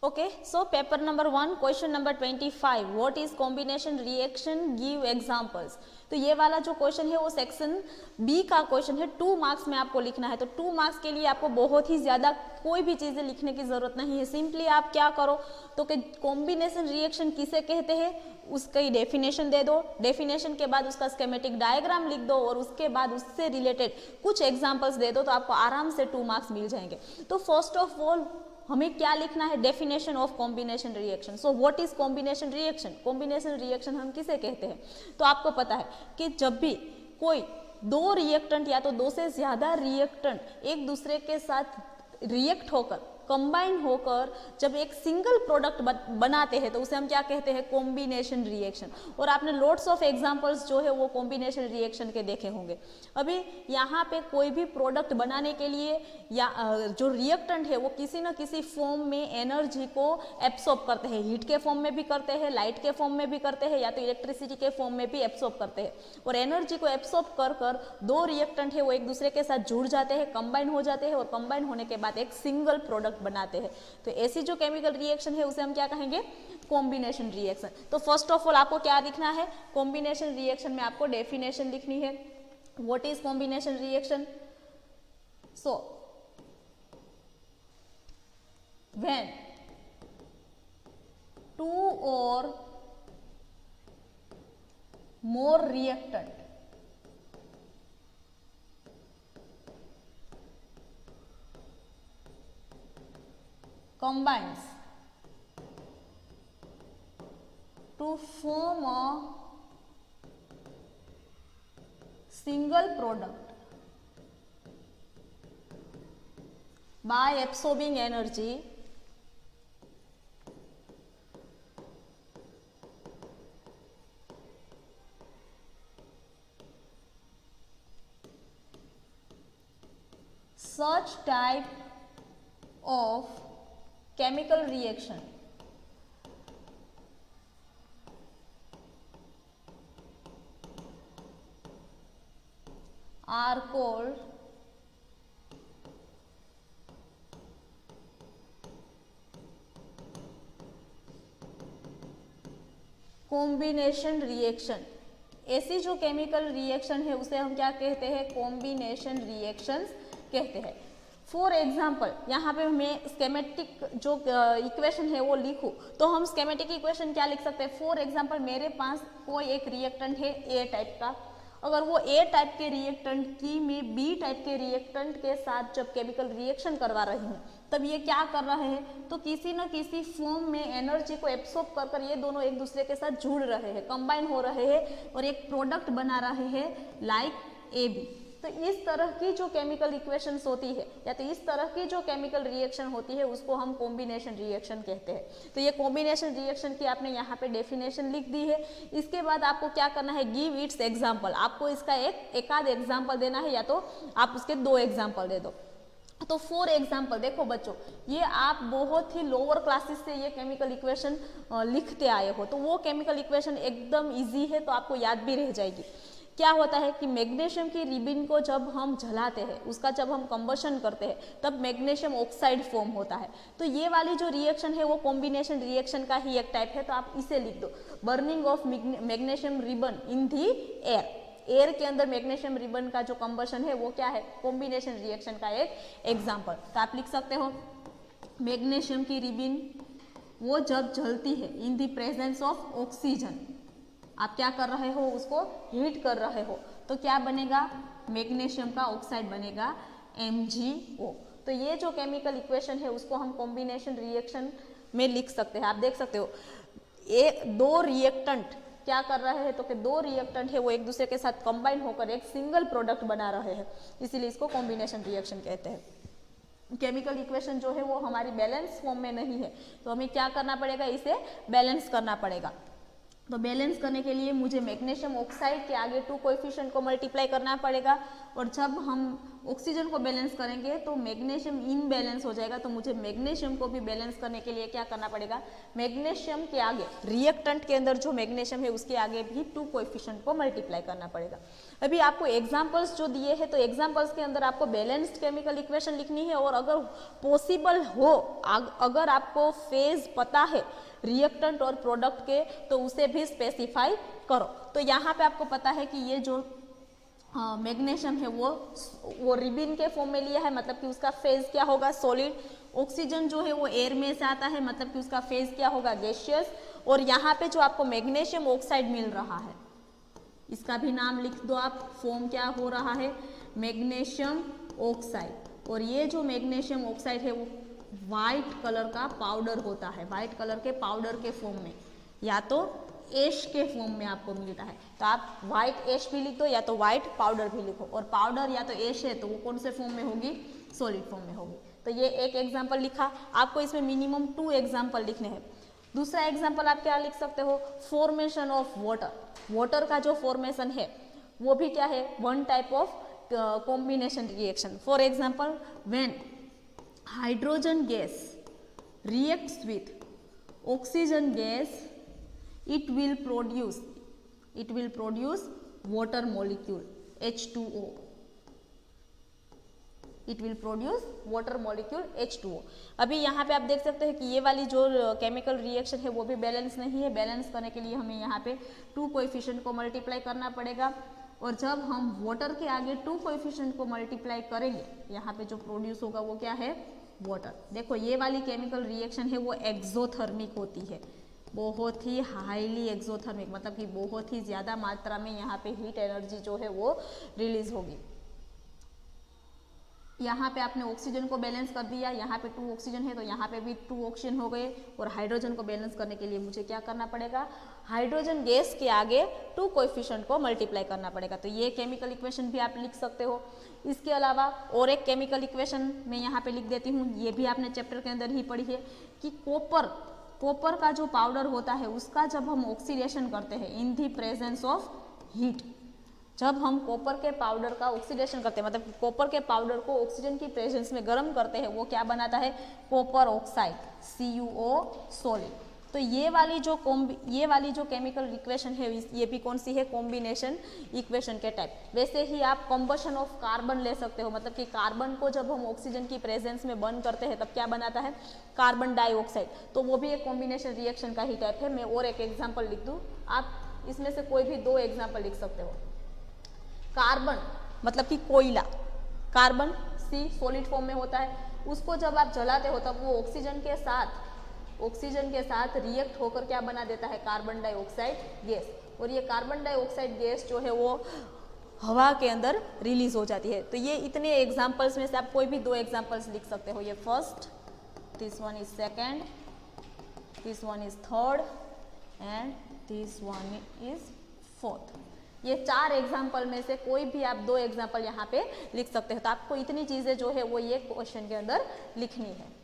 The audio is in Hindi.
Okay, so paper number 1 question number 25 what is combination reaction give examples। तो ये वाला जो क्वेश्चन है वो सेक्शन बी का क्वेश्चन है, 2 मार्क्स में आपको लिखना है। तो 2 मार्क्स के लिए आपको बहुत ही ज़्यादा कोई भी चीज़ें लिखने की ज़रूरत नहीं है। सिंपली आप क्या करो तो कि कॉम्बिनेशन रिएक्शन किसे कहते हैं उसकी डेफिनेशन दे दो, डेफिनेशन के बाद उसका स्केमेटिक डायग्राम लिख दो और उसके बाद उससे रिलेटेड कुछ एग्जाम्पल्स दे दो, तो आपको आराम से 2 मार्क्स मिल जाएंगे। तो फर्स्ट ऑफ ऑल हमें क्या लिखना है, definition of combination reaction. So what is combination reaction, combination reaction हम किसे कहते हैं। तो आपको पता है कि जब भी कोई 2 रिएक्टेंट या तो 2 से ज़्यादा रिएक्टेंट एक दूसरे के साथ रिएक्ट होकर कंबाइन होकर जब एक सिंगल प्रोडक्ट बनाते हैं तो उसे हम क्या कहते हैं, कॉम्बिनेशन रिएक्शन। और आपने लॉट्स ऑफ एग्जांपल्स जो है वो कॉम्बिनेशन रिएक्शन के देखे होंगे। अभी यहाँ पे कोई भी प्रोडक्ट बनाने के लिए या जो रिएक्टेंट है वो किसी न किसी फॉर्म में एनर्जी को एब्सॉर्ब करते हैं, हीट के फॉर्म में भी करते हैं, लाइट के फॉर्म में भी करते हैं, या तो इलेक्ट्रिसिटी के फॉर्म में भी एब्सॉर्ब करते हैं। और एनर्जी को एब्सॉर्ब कर कर 2 रिएक्टेंट है वो एक दूसरे के साथ जुड़ जाते हैं, कंबाइन हो जाते हैं और कंबाइन होने के बाद एक सिंगल प्रोडक्ट बनाते हैं। तो ऐसी जो केमिकल रिएक्शन है उसे हम क्या कहेंगे, कॉम्बिनेशन रिएक्शन। तो फर्स्ट ऑफ ऑल आपको क्या लिखना है, कॉम्बिनेशन रिएक्शन में आपको डेफिनेशन लिखनी है। What is combination reaction. So when 2 or more reactant combines to form a single product by absorbing energy such type of chemical reaction are called combination reaction. ऐसी जो केमिकल रिएक्शन है उसे हम क्या कहते हैं, कॉम्बिनेशन रिएक्शंस कहते हैं। फॉर एग्जाम्पल यहाँ पे मैं स्केमेटिक जो इक्वेशन है वो लिखूँ तो हम स्केमेटिक इक्वेशन क्या लिख सकते हैं। फॉर एग्जाम्पल मेरे पास कोई एक रिएक्टेंट है ए टाइप का, अगर वो ए टाइप के रिएक्टेंट की मैं बी टाइप के रिएक्टेंट के साथ जब केमिकल रिएक्शन करवा रही हूँ तब ये क्या कर रहे हैं, तो किसी न किसी फॉर्म में एनर्जी को एब्सॉर्ब कर कर ये दोनों एक दूसरे के साथ जुड़ रहे हैं, कंबाइन हो रहे हैं और एक प्रोडक्ट बना रहे हैं लाइक ए बी। तो इस तरह की जो केमिकल इक्वेशंस होती है या तो इस तरह की जो केमिकल रिएक्शन होती है उसको हम कॉम्बिनेशन रिएक्शन कहते हैं। तो ये कॉम्बिनेशन रिएक्शन की आपने यहाँ पे डेफिनेशन लिख दी है। इसके बाद आपको क्या करना है, गिव इट्स एग्जाम्पल। आपको इसका एक आध एग्जाम्पल देना है या तो आप उसके 2 एग्जाम्पल दे दो। तो फॉर एग्जाम्पल देखो बच्चों, ये आप बहुत ही लोअर क्लासेस से ये केमिकल इक्वेशन लिखते आए हो, तो वो केमिकल इक्वेशन एकदम इजी है तो आपको याद भी रह जाएगी। क्या होता है कि मैग्नीशियम की रिबिन को जब हम जलाते हैं, उसका जब हम कंबशन करते हैं तब मैग्नीशियम ऑक्साइड फॉर्म होता है। तो ये वाली जो रिएक्शन है वो कॉम्बिनेशन रिएक्शन का ही एक टाइप है। तो आप इसे लिख दो, burning of magnesium ribbon in the air. Air के अंदर मैग्नीशियम रिबन का जो कंबशन है वो क्या है, कॉम्बिनेशन रिएक्शन का एक एग्जाम्पल। तो आप लिख सकते हो मैग्नीशियम की रिबिन वो जब जलती है in the presence of oxygen, आप क्या कर रहे हो, उसको हीट कर रहे हो, तो क्या बनेगा, मैग्नीशियम का ऑक्साइड बनेगा MgO। तो ये जो केमिकल इक्वेशन है उसको हम कॉम्बिनेशन रिएक्शन में लिख सकते हैं। आप देख सकते हो एक 2 रिएक्टेंट क्या कर रहे हैं, तो कि 2 रिएक्टेंट है वो एक दूसरे के साथ कंबाइन होकर एक सिंगल प्रोडक्ट बना रहे हैं, इसीलिए इसको कॉम्बिनेशन रिएक्शन कहते हैं। केमिकल इक्वेशन जो है वो हमारी बैलेंस फॉर्म में नहीं है, तो हमें क्या करना पड़ेगा, इसे बैलेंस करना पड़ेगा। तो बैलेंस करने के लिए मुझे मैग्नीशियम ऑक्साइड के आगे 2 कोएफिशिएंट को मल्टीप्लाई करना पड़ेगा और जब हम ऑक्सीजन को बैलेंस करेंगे तो मैग्नीशियम इनबैलेंस हो जाएगा, तो मुझे मैग्नीशियम को भी बैलेंस करने के लिए क्या करना पड़ेगा, मैग्नीशियम के आगे रिएक्टेंट के अंदर जो मैग्नीशियम है उसके आगे भी 2 कोएफिशिएंट को मल्टीप्लाई करना पड़ेगा। अभी आपको एग्जांपल्स जो दिए हैं तो एग्जांपल्स के अंदर आपको बैलेंस्ड केमिकल इक्वेशन लिखनी है, और अगर पॉसिबल हो, अगर आपको फेज पता है रिएक्टेंट और प्रोडक्ट के, तो उसे भी स्पेसिफाई करो। तो यहाँ पे आपको पता है कि ये जो मैग्नीशियम है वो रिबिन के फॉर्म में लिया है, मतलब कि उसका फेज क्या होगा, सॉलिड। ऑक्सीजन जो है वो एयर में से आता है, मतलब कि उसका फेज क्या होगा, गैसियस। और यहाँ पे जो आपको मैग्नीशियम ऑक्साइड मिल रहा है, इसका भी नाम लिख दो आप, फॉर्म क्या हो रहा है, मैग्नीशियम ऑक्साइड। और ये जो मैग्नीशियम ऑक्साइड है वो व्हाइट कलर का पाउडर होता है, व्हाइट कलर के पाउडर के फॉर्म में, या तो एश के फॉर्म में आपको मिलता है। तो आप व्हाइट एश भी लिख दो या तो व्हाइट पाउडर भी लिखो, और पाउडर या तो एश है तो वो कौन से फॉर्म में होगी, सॉलिड फॉर्म में होगी। तो ये एक एग्जांपल लिखा, आपको इसमें मिनिमम 2 एग्जांपल लिखने हैं। दूसरा एग्जांपल आप क्या लिख सकते हो, फॉर्मेशन ऑफ वाटर। वाटर का जो फॉर्मेशन है वो भी क्या है, one type of combination reaction. For example, when hydrogen gas reacts with oxygen gas, it will produce water molecule H2O. It will produce water molecule H2O. अभी यहाँ पे आप देख सकते हैं कि ये वाली जो केमिकल रिएक्शन है वो भी बैलेंस नहीं है। बैलेंस करने के लिए हमें यहाँ पे 2 कोएफिशिएंट को मल्टीप्लाई करना पड़ेगा, और जब हम वाटर के आगे 2 कोएफिशिएंट को मल्टीप्लाई करेंगे, यहाँ पे जो प्रोड्यूस होगा वो क्या है, वाटर। देखो ये वाली केमिकल रिएक्शन है वो एक्सोथर्मिक होती है, बहुत ही हाईली एक्सोथर्मिक, मतलब कि बहुत ही ज़्यादा मात्रा में यहाँ पे हीट एनर्जी जो है वो रिलीज होगी। यहाँ पे आपने ऑक्सीजन को बैलेंस कर दिया, यहाँ पे 2 ऑक्सीजन है तो यहाँ पे भी 2 ऑक्सीजन हो गए, और हाइड्रोजन को बैलेंस करने के लिए मुझे क्या करना पड़ेगा, हाइड्रोजन गैस के आगे 2 कोएफिशिएंट को मल्टीप्लाई करना पड़ेगा। तो ये केमिकल इक्वेशन भी आप लिख सकते हो। इसके अलावा और एक केमिकल इक्वेशन मैं यहाँ पे लिख देती हूँ, ये भी आपने चैप्टर के अंदर ही पढ़ी है कि कॉपर का जो पाउडर होता है उसका जब हम ऑक्सीडेशन करते हैं इन दी प्रेजेंस ऑफ हीट, जब हम कॉपर के पाउडर का ऑक्सीडेशन करते हैं, मतलब कॉपर के पाउडर को ऑक्सीजन की प्रेजेंस में गर्म करते हैं, वो क्या बनाता है, कॉपर ऑक्साइड CuO सॉलिड। तो ये वाली जो केमिकल इक्वेशन है ये भी कौन सी है, कॉम्बिनेशन इक्वेशन के टाइप। वैसे ही आप कंबशन ऑफ कार्बन ले सकते हो, मतलब कि कार्बन को जब हम ऑक्सीजन की प्रेजेंस में बर्न करते हैं तब क्या बनाता है, कार्बन डाइऑक्साइड। तो वो भी एक कॉम्बिनेशन रिएक्शन का ही टाइप है। मैं और एक एग्जाम्पल लिख दूँ, आप इसमें से कोई भी 2 एग्जाम्पल लिख सकते हो। कार्बन मतलब कि कोयला, कार्बन C सॉलिड फॉर्म में होता है, उसको जब आप जलाते हो तब वो ऑक्सीजन के साथ रिएक्ट होकर क्या बना देता है, कार्बन डाइऑक्साइड गैस। और ये कार्बन डाइऑक्साइड गैस जो है वो हवा के अंदर रिलीज हो जाती है। तो ये इतने एग्जाम्पल्स में से आप कोई भी 2 एग्जाम्पल्स लिख सकते हो। ये first, this one is second, this one is third and this one is fourth. ये 4 एग्जाम्पल में से कोई भी आप 2 एग्जाम्पल यहाँ पे लिख सकते हो। तो आपको इतनी चीजें जो है वो ये क्वेश्चन के अंदर लिखनी है।